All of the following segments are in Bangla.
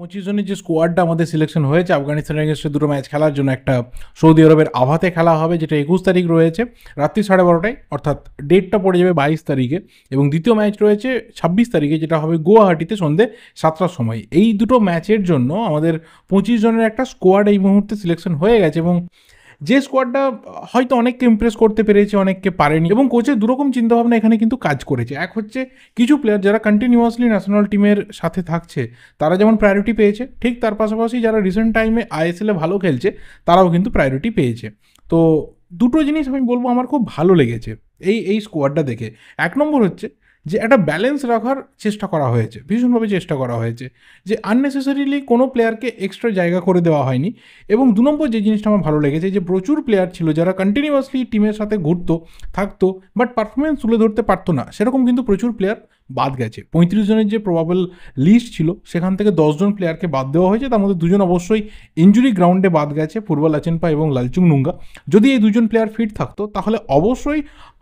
25 জনের যে স্কোয়াডটা আমাদের সিলেকশন হয়েছে আফগানিস্তানের এগেনস্টে দুটো ম্যাচ খেলার জন্য, একটা সৌদি আরবের আভাতে খেলা হবে যেটা 21 তারিখ রয়েছে রাত্রি 12:30টায়, অর্থাৎ ডেটটা পড়ে যাবে 22 তারিখে, এবং দ্বিতীয় ম্যাচ রয়েছে 26 তারিখে যেটা হবে গুয়াহাটিতে সন্ধ্যে 7টার সময়। এই দুটো ম্যাচের জন্য আমাদের 25 জনের একটা স্কোয়াড এই মুহূর্তে সিলেকশন হয়ে গেছে, এবং যে স্কোয়াডটা হয়তো অনেককে ইমপ্রেস করতে পেরেছে, অনেককে পারেনি, এবং কোচের দুরকম চিন্তাভাবনা এখানে কিন্তু কাজ করেছে। এক হচ্ছে কিছু প্লেয়ার যারা কন্টিনিউয়াসলি ন্যাশনাল টিমের সাথে থাকছে তারা যেমন প্রায়োরিটি পেয়েছে, ঠিক তার পাশাপাশি যারা রিসেন্ট টাইমে আইএসএলে ভালো খেলছে তারাও কিন্তু প্রায়োরিটি পেয়েছে। তো দুটো জিনিস আমি বলবো আমার খুব ভালো লেগেছে এই স্কোয়াডটা দেখে। এক নম্বর হচ্ছে যে একটা ব্যালেন্স রাখার চেষ্টা করা হয়েছে, ভীষণভাবে চেষ্টা করা হয়েছে, যে আননেসেসারিলি কোনো প্লেয়ারকে এক্সট্রা জায়গা করে দেওয়া হয়নি। এবং দু নম্বর যে জিনিসটা আমার ভালো লেগেছে, যে প্রচুর প্লেয়ার ছিল যারা কন্টিনিউয়াসলি টিমের সাথে ঘুরতো থাকতো বাট পারফরমেন্স তুলে ধরতে পারতো না, সেরকম কিন্তু প্রচুর প্লেয়ার বাদ গেছে। 35 জনের যে প্রবাবল লিস্ট ছিল সেখান থেকে 10 জন প্লেয়ারকে বাদ দেওয়া হয়েছে, তার মধ্যে দুজন অবশ্যই ইঞ্জুরি গ্রাউন্ডে বাদ গেছে, ফুটবল আচেনপা এবং লালচুং নুঙ্গা। যদি এই দুজন প্লেয়ার ফিট থাকতো তাহলে অবশ্যই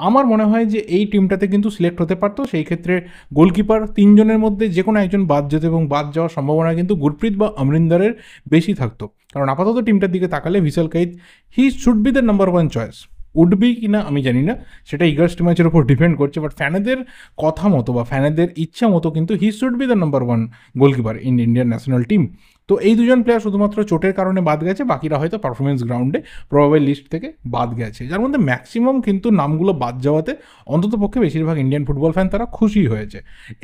আমার মনে হয় যে এই টিমটাতে কিন্তু সিলেক্ট হতে পারতো। সেই ক্ষেত্রে গোলকিপার 3 জনের মধ্যে যে কোনো একজন বাদ যেত, এবং বাদ যাওয়ার সম্ভাবনা কিন্তু গুরপ্রীত বা অমরিন্দরের বেশি থাকতো, কারণ আপাতত টিমটার দিকে তাকালে Vishal Kaith he should be the number 1 choice. Would be কি না আমি জানি না, সেটা ইগার্স ম্যাচের উপর ডিপেন্ড করছে, বাট ফ্যানেদের কথা মতো বা ফ্যানেদের ইচ্ছা মতো কিন্তু হি should be the number 1 goalkeeper in Indian national team. তো এই দুজন প্লেয়ার শুধুমাত্র চোটের কারণে বাদ গেছে, বাকিরা হয়তো পারফরমেন্স গ্রাউন্ডে প্রবাবল লিস্ট থেকে বাদ গেছে, যার মধ্যে ম্যাক্সিমাম কিন্তু নামগুলো বাদ যাওয়াতে অন্ততপক্ষে বেশিরভাগ ইন্ডিয়ান ফুটবল ফ্যান তারা খুশি হয়েছে।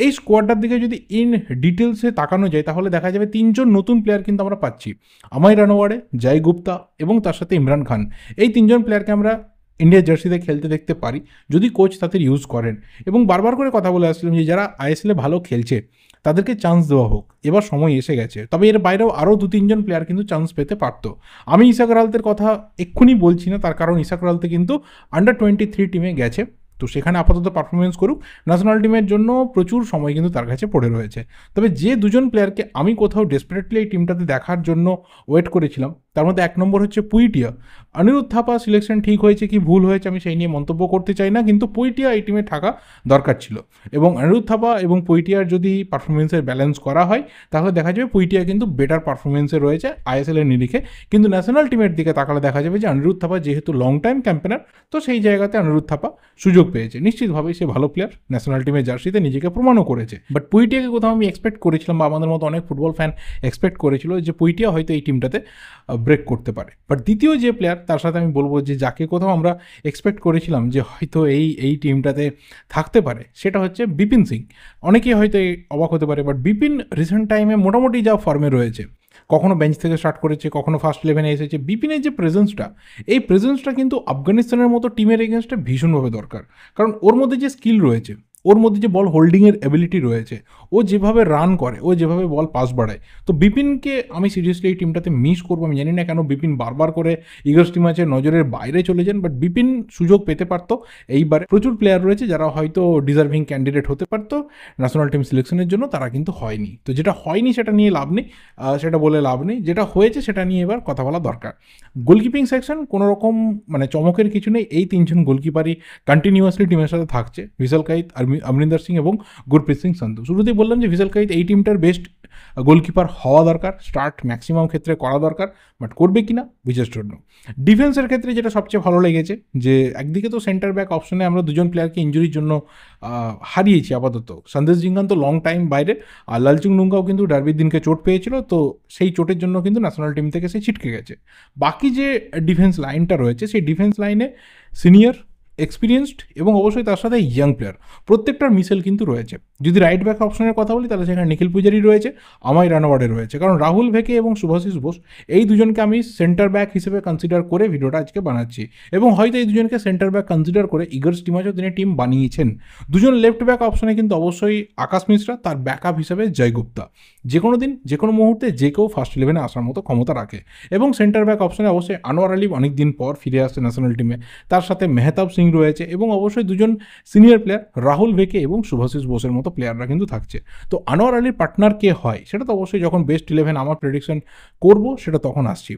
এই স্কোয়াডটার দিকে যদি ইন ডিটেলসে তাকানো যায় তাহলে দেখা যাবে 3 জন নতুন প্লেয়ার কিন্তু আমরা পাচ্ছি, আমাই রানোয়ারে, জয় গুপ্তা এবং তার সাথে ইমরান খান। এই 3 জন প্লেয়ারকে আমরা ইন্ডিয়ার জার্সিতে খেলতে দেখতে পারি যদি কোচ তাদের ইউজ করেন। এবং বারবার করে কথা বলে আসছিলাম যে যারা আইএসএলে ভালো খেলছে তাদেরকে চান্স দেওয়া হোক, এবার সময় এসে গেছে। তবে এর বাইরেও আরও 2-3 জন প্লেয়ার কিন্তু চান্স পেতে পারতো। আমি ইসাক রালতের কথা এক্ষুনি বলছি না, তার কারণ ইসাক রালতে কিন্তু আন্ডার 23 টিমে গেছে, তো সেখানে আপাতত পারফরমেন্স করুক, ন্যাশনাল টিমের জন্য প্রচুর সময় কিন্তু তার কাছে পড়ে রয়েছে। তবে যে দুজন প্লেয়ারকে আমি কোথাও ডেসপারেটলি এই টিমটাতে দেখার জন্য ওয়েট করেছিলাম তার মধ্যে এক নম্বর হচ্ছে পুইটিয়া। অনিরুদ্ধ থাপা সিলেকশন ঠিক হয়েছে কি ভুল হয়েছে আমি সেই নিয়ে মন্তব্য করতে চাই না, কিন্তু পুইটিয়া এই টিমে থাকা দরকার ছিল, এবং অনিরুদ্ধ থাপা এবং পুইটিয়ার যদি পারফরমেন্সের ব্যালেন্স করা হয় তাহলে দেখা যাবে পুইটিয়া কিন্তু বেটার পারফরমেন্সে রয়েছে আইএসএল এর নিরিখে। কিন্তু ন্যাশনাল টিমের দিকে তাকালে দেখা যাবে যে অনিরুদ্ধ থাপা যেহেতু লং টাইম ক্যাম্পেনার, তো সেই জায়গাতে অনিরুদ্ধ থাপা সুযোগ পেয়েছে। নিশ্চিতভাবেই সে ভালো প্লেয়ার, ন্যাশনাল টিমের জার্সিতে নিজেকে প্রমাণও করেছে, বাট পুইটিয়াকে কোথাও আমি এক্সপেক্ট করেছিলাম বা আমাদের মতো অনেক ফুটবল ফ্যান এক্সপেক্ট করেছিল যে পুইটিয়া হয়তো এই টিমটাতে ব্রেক করতে পারে। বাট দ্বিতীয় যে প্লেয়ার তার সাথে আমি বলবো যে যাকে কোথাও আমরা এক্সপেক্ট করেছিলাম যে হয়তো এই টিমটাতে থাকতে পারে সেটা হচ্ছে বিপিন সিং। অনেকেই হয়তো অবাক হতে পারে, বাট বিপিন রিসেন্ট টাইমে মোটামুটি যা ফর্মে রয়েছে, কখনো বেঞ্চ থেকে স্টার্ট করেছে, কখনো ফার্স্ট 11-এ এসেছে। বিপিনের যে প্রেজেন্সটা, এই প্রেজেন্সটা কিন্তু আফগানিস্তানের মতো টিমের এগেনস্টে ভীষণভাবে দরকার, কারণ ওর মধ্যে যে স্কিল রয়েছে, ওর মধ্যে যে বল হোল্ডিংয়ের এবিলিটি রয়েছে, ও যেভাবে রান করে, ও যেভাবে বল পাস বাড়ায়, তো বিপিনকে আমি সিরিয়াসলি এই টিমটাতে মিস করবো। আমি জানি না কেন বিপিন বারবার করে ইগলস টিম আছে নজরের বাইরে চলে যান, বাট বিপিন সুযোগ পেতে পারতো এইবারে। প্রচুর প্লেয়ার রয়েছে যারা হয়তো ডিজার্ভিং ক্যান্ডিডেট হতে পারতো ন্যাশনাল টিম সিলেকশনের জন্য, তারা কিন্তু হয়নি। তো যেটা হয়নি সেটা নিয়ে লাভ নেই, সেটা বলে লাভ নেই, যেটা হয়েছে সেটা নিয়ে এবার কথা বলা দরকার। গোলকিপিং সেকশন কোনো রকম মানে চমকের কিছু নেই, এই 3 জন গোলকিপারই কন্টিনিউয়াসলি টিমের সাথে থাকছে, ভিসাল কাইত, অমরিন্দর সিং এবং গুরপ্রীত সিং সন্ধু। শুরুতেই বললাম যে ভিসাল কাইত এই টিমটার বেস্ট গোলকিপার হওয়া দরকার, স্টার্ট ম্যাক্সিমাম ক্ষেত্রে করা দরকার, বাট করবে কি না উই জাস্ট ডোন্ট নো। ডিফেন্সের ক্ষেত্রে যেটা সবচেয়ে ভালো লেগেছে যে একদিকে তো সেন্টার ব্যাক অপশনে আমরা দুজন প্লেয়ারকে ইঞ্জুরির জন্য হারিয়েছি আপাতত। সন্দেশ জিঙ্গান তো লং টাইম বাইরে, আর লালচুং নুঙ্গাও কিন্তু ডার্বির দিনকে চোট পেয়েছিল, তো সেই চোটের জন্য কিন্তু ন্যাশনাল টিম থেকে সে ছিটকে গেছে। বাকি যে ডিফেন্স লাইনটা রয়েছে সেই ডিফেন্স লাইনে সিনিয়র, এক্সপিরিয়েন্সড এবং অবশ্যই তার সাথে ইয়াং প্লেয়ার প্রত্যেকটার মিসেল কিন্তু রয়েছে। যদি রাইট ব্যাক অপশনের কথা বলি তাহলে সেখানে নিখিল পূজারি রয়েছে, আমাই রানাওয়াড়ে রয়েছে, কারণ রাহুল ভেকে এবং শুভাশিস বোস এই দুজনকে আমি সেন্টার ব্যাক হিসেবে কনসিডার করে ভিডিওটা আজকে বানাচ্ছি, এবং হয়তো এই দুজনকে সেন্টার ব্যাক কনসিডার করে ইগর্স টিমাচও তিনি টিম বানিয়েছেন। দুজন লেফট ব্যাক অপশনে কিন্তু অবশ্যই আকাশ মিশ্রা, তার ব্যাকআপ হিসেবে জয় গুপ্তা। যে কোনো দিন যে কোনো মুহূর্তে যে কেউ ফার্স্ট 11-এ আসার মতো ক্ষমতা রাখে, এবং সেন্টার ব্যাক অপশনে অবশ্যই আনোয়ার আলী অনেক দিন পর ফিরে আসছে ন্যাশনাল টিমে, তার সাথে মেহতাব সিং রয়েছে, এবং অবশ্যই দুজন সিনিয়র প্লেয়ার রাহুল ভেকে এবং শুভাশিস বোসের মতো প্লেয়াররা কিন্তু থাকছে। তো আনোয়ার আলীর পার্টনার কে হয় সেটা তো অবশ্যই যখন বেস্ট 11 আমার প্রেডিকশন করবো সেটা তখন আসছি।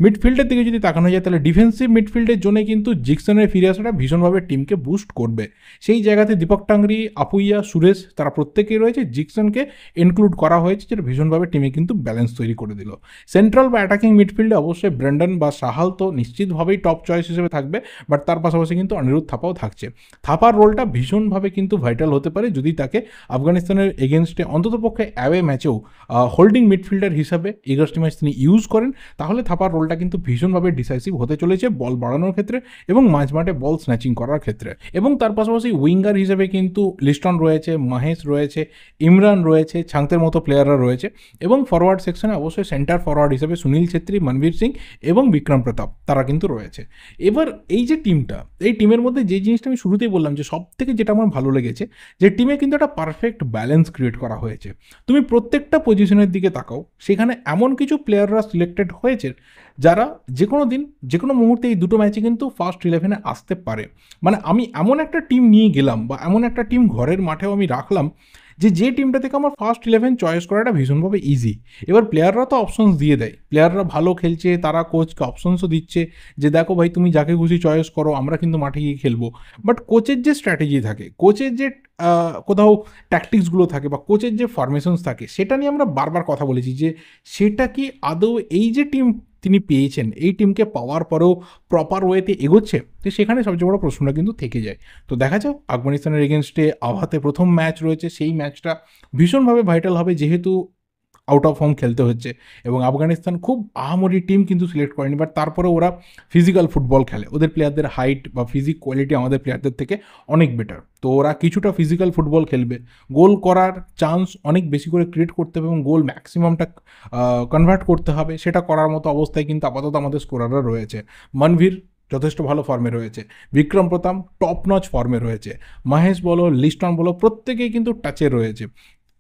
মিডফিল্ডের দিকে যদি তাকানো যায় তাহলে ডিফেন্সিভ মিডফিল্ডের জন্য কিন্তু জিকসনের ফিরে আসাটা ভীষণভাবে টিমকে বুস্ট করবে। সেই জায়গাতে দীপক টাংরি, আপুইয়া, সুরেশ তারা প্রত্যেকেই রয়েছে, জিকসনকে ইনক্লুড করা হয়েছে, যেটা ভীষণভাবে টিমে কিন্তু ব্যালেন্স তৈরি করে দিল। সেন্ট্রাল বা অ্যাটাকিং মিডফিল্ডে অবশ্যই ব্রেন্ডন বা সাহাল তো নিশ্চিতভাবেই টপ চয়েস হিসেবে থাকবে, বাট তার পাশাপাশি কিন্তু অনিরুদ্ধ থাপাও থাকছে। থাপার রোলটা ভীষণভাবে কিন্তু ভাইটাল হতে পারে যদি তাকে আফগানিস্তানের এগেনস্টে অন্ততপক্ষে অ্যাওয়ে ম্যাচেও হোল্ডিং মিডফিল্ডার হিসাবে এগারোটি ম্যাচ তিনি ইউজ করেন, তাহলে থাপার রোলটা কিন্তু ভীষণভাবে ডিসাইসিভ হতে চলেছে বল বাড়ানোর ক্ষেত্রে এবং মাঝমাঠে বল স্ন্যাচিং করার ক্ষেত্রে। এবং তার পাশাপাশি উইঙ্গার হিসেবে কিন্তু লিস্টন রয়েছে, মহেশ রয়েছে, ইমরান রয়েছে, ছাংতের মতো প্লেয়াররা রয়েছে, এবং ফরওয়ার্ড সেকশনে অবশ্যই সেন্টার ফরওয়ার্ড হিসেবে সুনীল ছেত্রী, মনবীর সিং এবং বিক্রম প্রতাপ তারা কিন্তু রয়েছে। এবার এই যে টিমটা, এই টিমের মধ্যে যে জিনিসটা আমি শুরুতেই বললাম যে সব থেকে যেটা আমার ভালো লেগেছে, যে টিমে কিন্তু একটা পারফেক্ট ব্যালেন্স ক্রিয়েট করা হয়েছে। তুমি প্রত্যেকটা পজিশনের দিকে তাকাও, সেখানে এমন কিছু প্লেয়াররা সিলেক্টেড হয়েছে যারা যে কোনো দিন যে কোনো মুহূর্তে এই দুটো ম্যাচে কিন্তু ফার্স্ট 11-এ আসতে পারে। মানে আমি এমন একটা টিম নিয়ে গেলাম বা এমন একটা টিম ঘরের মাঠেও আমি রাখলাম যে টিমটা থেকে আমার ফার্স্ট 11 চয়েস করাটা ভীষণভাবে ইজি। এবার প্লেয়াররা তো অপশনস দিয়ে দেয়, প্লেয়াররা ভালো খেলছে, তারা কোচকে অপশনসও দিচ্ছে যে দেখো ভাই তুমি যাকে খুশি চয়েস করো, আমরা কিন্তু মাঠে গিয়ে খেলবো। বাট কোচের যে স্ট্র্যাটেজি থাকে, কোচের যে কোথাও ট্যাকটিক্সগুলো থাকে বা কোচের যে ফরমেশনস থাকে, সেটা নিয়ে আমরা বারবার কথা বলেছি যে সেটা কি আদৌ এই যে টিম তিনি পেয়েছেন, এই টিমকে পাওয়ার পরেও প্রপার ওয়েতে এগোচ্ছে? তো সেখানে সবচেয়ে বড় প্রশ্নটা কিন্তু থেকে যায়। তো দেখা যাক, আফগানিস্তানের এগেনস্টে আওয়াতে প্রথম ম্যাচ রয়েছে, সেই ম্যাচটা ভীষণভাবে ভাইটাল হবে, যেহেতু আউট অফ ফর্ম খেলতে হচ্ছে এবং আফগানিস্তান খুব আহামরি টিম কিন্তু সিলেক্ট করেনি, বাট তারপরে ওরা ফিজিক্যাল ফুটবল খেলে, ওদের প্লেয়ারদের হাইট বা ফিজিক কোয়ালিটি আমাদের প্লেয়ারদের থেকে অনেক বেটার। তো ওরা কিছুটা ফিজিক্যাল ফুটবল খেলবে, গোল করার চান্স অনেক বেশি করে ক্রিয়েট করতে হবে এবং গোল ম্যাক্সিমামটা কনভার্ট করতে হবে, সেটা করার মতো অবস্থায় কিন্তু আপাতত আমাদের স্কোরাররা রয়েছে। মনভীর যথেষ্ট ভালো ফর্মে রয়েছে, বিক্রম প্রতাপ টপ নচ ফর্মে রয়েছে, মহেশ বলো, লিস্টন বলো, প্রত্যেকেই কিন্তু টাচে রয়েছে,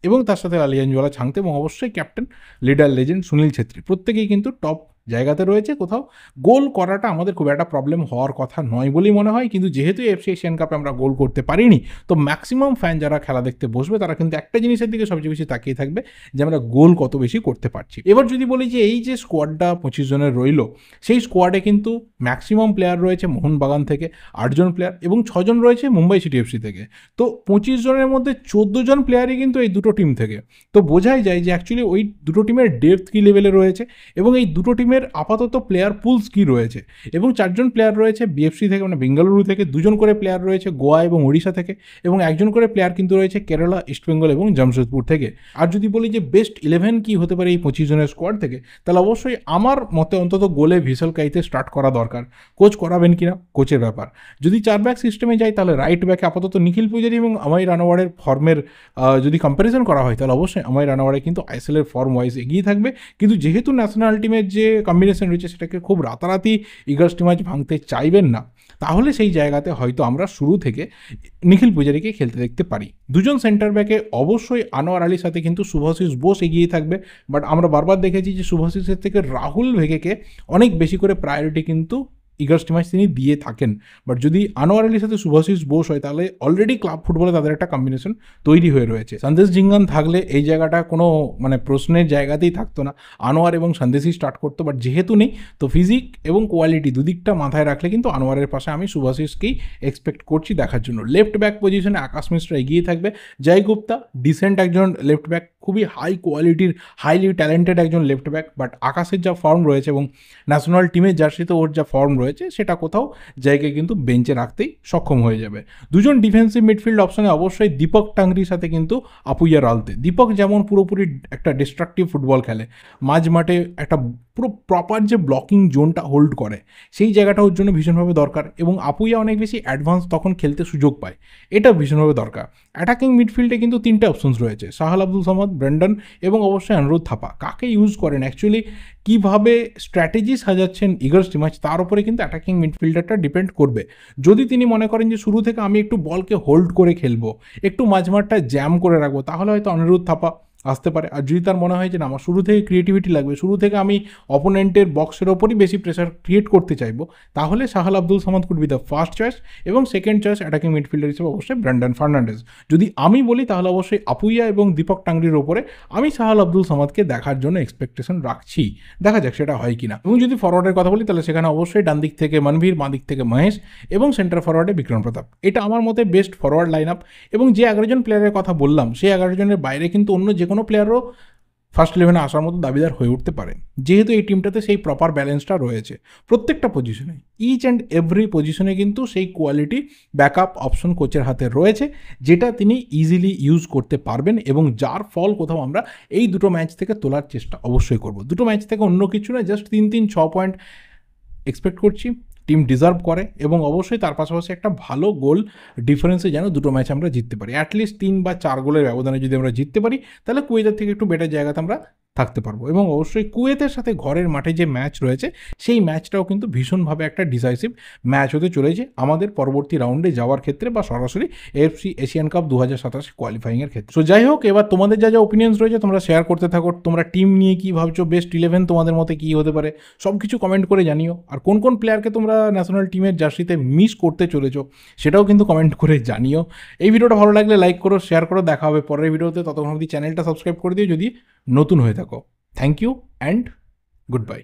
এবং তার সাথে আলিয়ানজোলা, ছাংতে এবং অবশ্যই captain leader legend Sunil Chhetri প্রত্যেকেই কিন্তু টপ জায়গাতে রয়েছে। কোথাও গোল করাটা আমাদের খুব একটা প্রবলেম হওয়ার কথা নয় বলেই মনে হয়, কিন্তু যেহেতু এফসি এশিয়ান কাপে আমরা গোল করতে পারিনি, তো ম্যাক্সিমাম ফ্যান যারা খেলা দেখতে বসবে তারা কিন্তু একটা জিনিসের দিকে সবচেয়ে বেশি তাকিয়ে থাকবে যে আমরা গোল কত বেশি করতে পারছি। এবার যদি বলি যে এই যে স্কোয়াডটা 25 জনের রইল, সেই স্কোয়াডে কিন্তু ম্যাক্সিমাম প্লেয়ার রয়েছে মোহনবাগান থেকে 8 জন প্লেয়ার এবং 6 জন রয়েছে মুম্বাই সিটি এফসি থেকে। তো 25 জনের মধ্যে 14 জন প্লেয়ারই কিন্তু এই দুটো টিম থেকে। তো বোঝাই যায় যে অ্যাকচুয়ালি ওই দুটো টিমের ডেপথ কী লেভেলে রয়েছে এবং এই দুটো টিমের আপাতত প্লেয়ার পুলস কী রয়েছে। এবং 4 জন প্লেয়ার রয়েছে বিএফসি থেকে, মানে বেঙ্গালুরু থেকে, 2 জন করে প্লেয়ার রয়েছে গোয়া এবং ওড়িশা থেকে, এবং 1 জন করে প্লেয়ার কিন্তু রয়েছে কেরালা, ইস্টবেঙ্গল এবং জামশেদপুর থেকে। আর যদি বলি যে বেস্ট 11 কী হতে পারে এই 25 জনের স্কোয়াড থেকে, তাহলে অবশ্যই আমার মতে অন্তত গোলে ভিসল কাইতে স্টার্ট করা দরকার। কোচ করাবেন কিনা কোচের ব্যাপার। যদি 4 ব্যাক সিস্টেমে যায় তাহলে রাইট ব্যাকে আপাতত নিখিল পূজারি এবং আমাই রানাওয়ারের ফর্মের যদি কম্প্যারিজন করা হয় তাহলে অবশ্যই আমাই রানাওয়ারে কিন্তু আইএসএলের ফর্ম ওয়াইজ এগিয়ে থাকবে। কিন্তু যেহেতু ন্যাশনাল টিমের যে কম্বিনেশন রয়েছে সেটাকে খুব রাতারাতি 11টি ম্যাচ ভাঙতে চাইবেন না, তাহলে সেই জায়গাতে হয়তো আমরা শুরু থেকে নিখিল পূজারিকে খেলতে দেখতে পারি। 2 জন সেন্টার ব্যাকে অবশ্যই আনোয়ার আলীর সাথে কিন্তু শুভাশিস বোস এগিয়ে থাকবে, বাট আমরা বারবার দেখেছি যে শুভাশিসের থেকে রাহুল ভেগেকে অনেক বেশি করে প্রায়োরিটি কিন্তু 11টি ম্যাচ তিনি দিয়ে থাকেন। বাট যদি আনোয়ার আলীর সাথে শুভাশিস বোস হয় তাহলে অলরেডি ক্লাব ফুটবলে তাদের একটা কম্বিনেশন তৈরি হয়ে রয়েছে। সন্দেশ জিঙ্গান থাকলে এই জায়গাটা কোনো মানে প্রশ্নের জায়গাতেই থাকতো না, আনোয়ার এবং সন্দেশই স্টার্ট করতো। বাট যেহেতু নেই, তো ফিজিক এবং কোয়ালিটি দুদিকটা মাথায় রাখলে কিন্তু আনোয়ারের পাশে আমি শুভাশিসকেই এক্সপেক্ট করছি দেখার জন্য। লেফট ব্যাক পজিশনে আকাশ মিশ্রা এগিয়ে থাকবে, জয় গুপ্তা ডিসেন্ট একজন লেফট ব্যাক, খুবই হাই কোয়ালিটির হাইলি ট্যালেন্টেড একজন লেফট ব্যাক। বাট আকাশের যা ফর্ম রয়েছে এবং ন্যাশনাল টিমের জার্সিতে ওর যা ফর্ম রয়েছে সেটা কোথাও জায়গায় কিন্তু বেঞ্চে রাখতেই সক্ষম হয়ে যাবে। 2 জন ডিফেন্সিভ মিডফিল্ড অপশনে অবশ্যই দীপক টাংরির সাথে কিন্তু আপুইয়া রালতে। দীপক যেমন পুরোপুরি একটা ডিস্ট্রাকটিভ ফুটবল খেলে, মাঝ মাঠে একটা পুরো প্রপার যে ব্লকিং জোনটা হোল্ড করে, সেই জায়গাটা ওর জন্য ভীষণভাবে দরকার, এবং আপুইয়া অনেক বেশি অ্যাডভান্স তখন খেলতে সুযোগ পায়, এটা ভীষণভাবে দরকার। অ্যাটাকিং মিডফিল্ডে কিন্তু 3টে অপশনস রয়েছে, সাহাল আব্দুল সামাদ, ব্রেন্ডন এবং অবশ্যই অনিরুদ্ধ থাপা। কাকে ইউজ করেন অ্যাকচুয়ালি, কীভাবে স্ট্র্যাটেজি সাজাচ্ছেন ইগলস ম্যাচ, তার উপরে কিন্তু অ্যাটাকিং মিডফিল্ডারটা ডিপেন্ড করবে। যদি তিনি মনে করেন যে শুরু থেকে আমি একটু বলকে হোল্ড করে খেলবো, একটু মাঝমাঠটা জ্যাম করে রাখবো, তাহলে হয়তো অনিরুদ্ধ থাপা আসতে পারে। আর যদি তার মনে হয় যে না আমার শুরু থেকে ক্রিয়েটিভিটি লাগবে, শুরু থেকে আমি অপোনেন্টের বক্সের ওপরই বেশি প্রেশার ক্রিয়েট করতে চাইবো, তাহলে Sahal Abdul Samad could be the first choice. এবং সেকেন্ড চয়েস অ্যাটাকিং মিডফিল্ডার হিসেবে অবশ্যই ব্র্যান্ডন ফার্নান্ডেজ। যদি আমি বলি তাহলে অবশ্যই আপুইয়া এবং দীপক টাংরির ওপরে আমি সাহাল আব্দুল সামাদকে দেখার জন্য এক্সপেকটেশন রাখছি। দেখা যাক সেটা হয় কিনা। এবং যদি ফরওয়ার্ডের কথা বলি তাহলে সেখানে অবশ্যই ডান দিক থেকে মনভীর, বাঁ দিক থেকে মহেশ এবং সেন্টার ফরওয়ার্ডে বিক্রম প্রতাপ। এটা আমার মতে বেস্ট ফরওয়ার্ড লাইন আপ। এবং যে 11 জন প্লেয়ারের কথা বললাম সেই 11 জনের বাইরে কিন্তু অন্য যে কোনো প্লেয়ারও ফার্স্ট ইলেভেনে আসার মতো দাবিদার হয়ে উঠতে পারে, যেহেতু এই টিমটাতে সেই প্রপার ব্যালেন্সটা রয়েছে প্রত্যেকটা পজিশনে। ইচ অ্যান্ড এভরি পজিশনে কিন্তু সেই কোয়ালিটি ব্যাকআপ অপশন কোচের হাতে রয়েছে, যেটা তিনি ইজিলি ইউজ করতে পারবেন এবং যার ফল কোথাও আমরা এই দুটো ম্যাচ থেকে তোলার চেষ্টা অবশ্যই করব। দুটো ম্যাচ থেকে অন্য কিছু না, জাস্ট 3-6 পয়েন্ট এক্সপেক্ট করছি। টিম ডিজার্ভ করে এবং অবশ্যই তার পাশাপাশি একটা ভালো গোল ডিফারেন্সে যেন দুটো ম্যাচ আমরা জিততে পারি। অ্যাটলিস্ট 3 বা 4 গোলের ব্যবধানে যদি আমরা জিততে পারি তাহলে কুয়েতের থেকে একটু বেটার জায়গাতে আমরা থাকতে পারবো। এবং অবশ্যই কুয়েতের সাথে ঘরের মাঠে যে ম্যাচ রয়েছে সেই ম্যাচটাও কিন্তু ভীষণভাবে একটা ডিসাইসিভ ম্যাচ হতে চলেছে আমাদের পরবর্তী রাউন্ডে যাওয়ার ক্ষেত্রে বা সরাসরি এএফসি এশিয়ান কাপ 2027 কোয়ালিফাইংয়ের ক্ষেত্রে। সো যাই হোক, এবার তোমাদের যা যা ওপিনিয়ন্স রয়েছে তোমরা শেয়ার করতে থাকো। তোমরা টিম নিয়ে কী ভাবছো, বেস্ট 11 তোমাদের মতে কী হতে পারে সব কিছু কমেন্ট করে জানিও। আর কোন কোন প্লেয়ারকে তোমরা ন্যাশনাল টিমের জার্সিতে মিস করতে চলেছো সেটাও কিন্তু কমেন্ট করে জানিও। এই ভিডিওটা ভালো লাগলে লাইক করো, শেয়ার করো। দেখা হবে পরের ভিডিওতে। ততক্ষণ অবধি চ্যানেলটা সাবস্ক্রাইব করে দিও যদি নতুন হয়ে থাকো। Thank you and good bye.